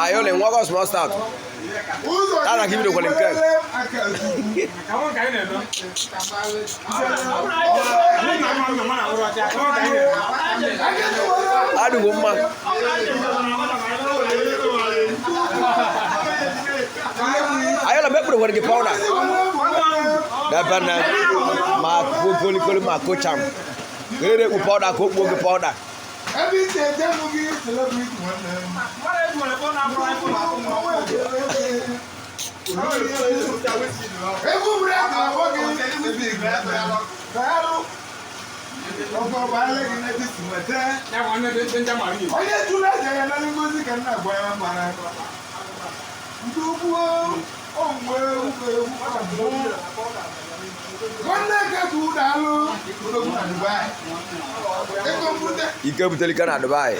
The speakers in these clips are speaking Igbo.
Ayo le ngwa small start. Ana give the calling cake. Adu gomma. Ayo la be put the powder. Da bana ma poli ma ko cham. Gere ku powder ko bo powder. Every day, they will be celebrating one. Ike buteli kana Dubai.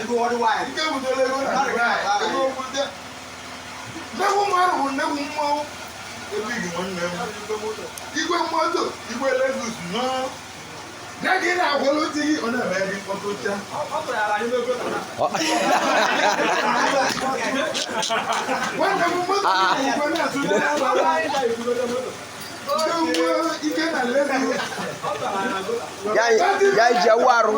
Guys, Jawaru.